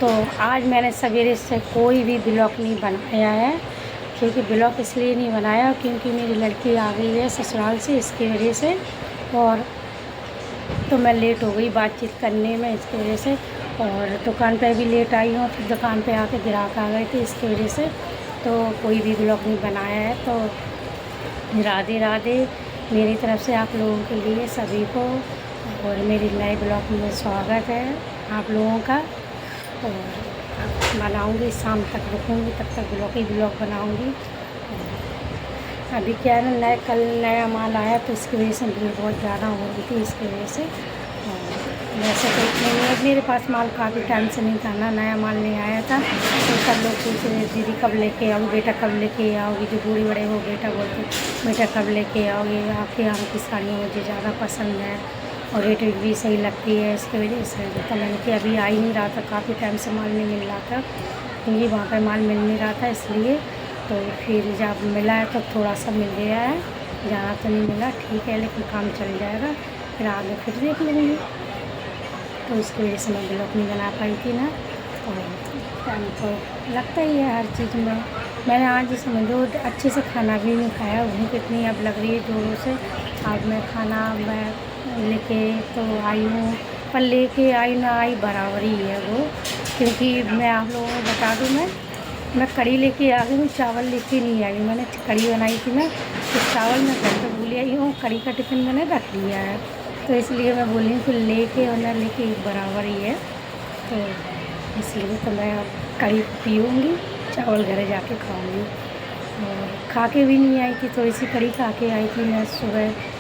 तो आज मैंने सवेरे से कोई भी ब्लॉग नहीं बनाया है, क्योंकि ब्लॉग इसलिए नहीं बनाया क्योंकि मेरी लड़की आ गई है ससुराल से, इसकी वजह से। और तो मैं लेट हो गई बातचीत करने में, इसकी वजह से। और दुकान पे भी लेट आई हूँ, फिर दुकान पे आके ग्राहक आ गए थे, इसकी वजह से तो कोई भी ब्लॉग नहीं बनाया है। तो राधे राधे मेरी तरफ से आप लोगों के लिए सभी को, और मेरी नए ब्लॉग में स्वागत है आप लोगों का। और बनाऊँगी, शाम तक रुकूँगी, तब तक ब्लॉग ही ब्लॉग बनाऊँगी। अभी क्या है ना, कल नया माल आया तो इसकी वजह से भीड़ बहुत ज़्यादा हो रही थी, इसकी वजह से। और वैसे तो इतने नहीं, मेरे पास माल काफ़ी टाइम से नहीं था ना, नया माल नहीं आया था। तो सब लोग पूछ रहे दीदी कब लेके आओगी, बेटा कब लेके आओगी। जो बूढ़े बड़े हो बेटा बोलते, बेटा कब लेके आओगे। आपके यहाँ की साड़ियाँ मुझे ज़्यादा पसंद है और रेट भी सही लगती है, इसकी वजह से। तो मैंने कि अभी आ ही नहीं रहा था, काफ़ी टाइम से माल नहीं मिल रहा था, क्योंकि वहाँ पर माल मिल नहीं रहा था, इसलिए। तो फिर जब मिला है तो थोड़ा सा मिल गया है, ज़्यादा तो नहीं मिला, ठीक है, लेकिन काम चल जाएगा, फिर आगे फिर देख लेंगे। तो इसकी वजह से मैं ब्लॉग नहीं बना पाई थी ना। और टाइम तो लगता ही है हर चीज़ में। मैंने आज समझो अच्छे से खाना भी नहीं खाया, भूख इतनी अब लग रही है जोरों से। अब मैं खाना लेके तो आई हूँ, पर लेके आई ना आई बराबर ही है वो, क्योंकि मैं आप लोगों को बता दूँ, मैं कढ़ी लेके आ गई हूँ, चावल लेके नहीं आई। मैंने कढ़ी बनाई थी मैं, तो चावल मैं घर पर भूल आई हूँ, कढ़ी का टिफ़िन मैंने रख लिया है। तो इसलिए मैं बोली हूँ कि लेके और ना लेके एक बराबर ही है। तो इसलिए तो मैं कढ़ी पीऊँगी, चावल घर जाके खाऊँगी। और खा के भी नहीं आई थी, थोड़ी सी कढ़ी खा के आई थी मैं सुबह,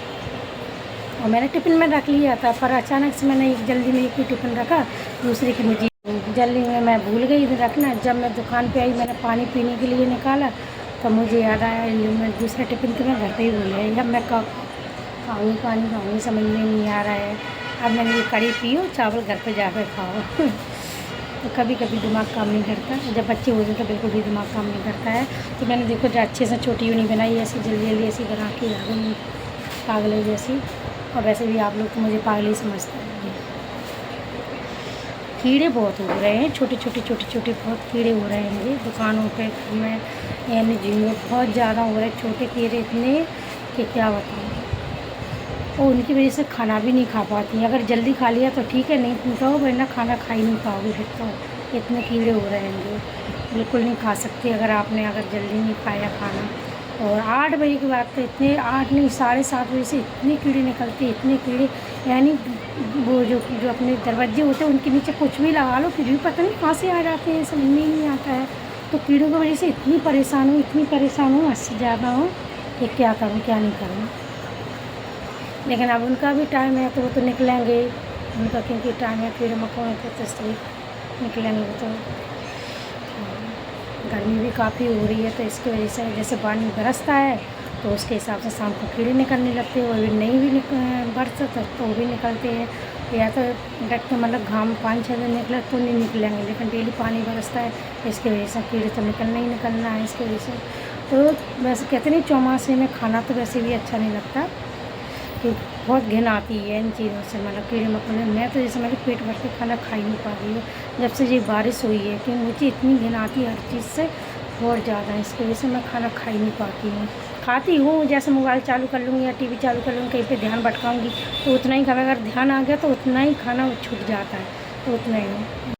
और मैंने टिफ़िन में रख लिया था। पर अचानक से मैंने एक जल्दी में एक ही टिफ़िन रखा, दूसरे की मुझे जल्दी में मैं भूल गई रखना। जब मैं दुकान पे आई, मैंने पानी पीने के लिए निकाला तो मुझे याद आया मैं दूसरा टिफ़िन तो मैं घर पे ही भूल गई। अब मैं कब खाऊँगी, पानी खाऊँगी, समझ में नहीं आ रहा है। अब मैंने ये कढ़ी पियो, चावल घर पे जाकर खाओ। तो कभी कभी दिमाग काम नहीं करता, जब बच्चे हो जाए तो बिल्कुल भी दिमाग काम नहीं करता है। तो मैंने देखो जो अच्छे से छोटी नहीं बनाई, ऐसी जल्दी जल्दी ऐसी बना के आ गई पागल जैसी। और वैसे भी आप लोग तो मुझे पागल ही समझते हैं। कीड़े बहुत हो रहे हैं, छोटे छोटे बहुत कीड़े हो रहे हैं मेरी दुकानों पे में, यानी झींगे बहुत ज़्यादा हो रहे हैं, छोटे कीड़े इतने कि क्या बताऊँ। और उनकी वजह से खाना भी नहीं खा पाती। अगर जल्दी खा लिया तो ठीक है, नहीं तो वरना खाना खा ही नहीं पाओगे फिर तो। इतने कीड़े हो रहे हैं, बिल्कुल नहीं खा सकते अगर जल्दी नहीं खाया खाना। और 8 बजे के बाद तो इतने, 8 नहीं 7:30 बजे से इतने कीड़े निकलते, इतने कीड़े, यानी वो जो अपने दरवाजे होते हैं उनके नीचे कुछ भी लगा लो फिर भी पता नहीं कहाँ से आ जाते हैं, समझ में ही नहीं आता है। तो कीड़ों की वजह से इतनी परेशान हूँ हद से ज़्यादा हूँ कि क्या करूँ क्या नहीं करूँ। लेकिन अब उनका भी टाइम है तो वो तो निकलेंगे, उनका क्योंकि टाइम है, कीड़े मकोड़ों के तो इसलिए निकलेंगे। तो गर्मी भी काफ़ी हो रही है, तो इसकी वजह से जैसे पानी बरसता है तो उसके हिसाब से शाम को कीड़े निकलने लगते हैं, और नहीं भी बरसता तो वो भी निकलते हैं। या तो डट मतलब घाम 5-6 दिन निकले तो नहीं निकलेंगे, लेकिन डेली पानी बरसता है, इसकी वजह से कीड़े तो निकलना ही निकलना है इसकी वजह से। तो वैसे कहते नहीं, चौमासे में खाना तो वैसे भी अच्छा नहीं लगता, कि बहुत घिन आती है इन चीज़ों से, मतलब कीड़े मकोड़े। मैं तो जैसे मेरे पेट भर के खाना खा ही नहीं पा रही हूँ जब से ये बारिश हुई है, कि मुझे इतनी घिन आती है हर चीज़ से बहुत ज़्यादा, इसकी वजह से मैं खाना खा ही नहीं पाती हूँ। खाती हूँ जैसे मोबाइल चालू कर लूँगी या टीवी चालू कर लूँगी, कहीं पे ध्यान भटकाऊँगी तो उतना ही खाना, अगर ध्यान आ गया तो उतना ही खाना छूट जाता है, तो उतना ही।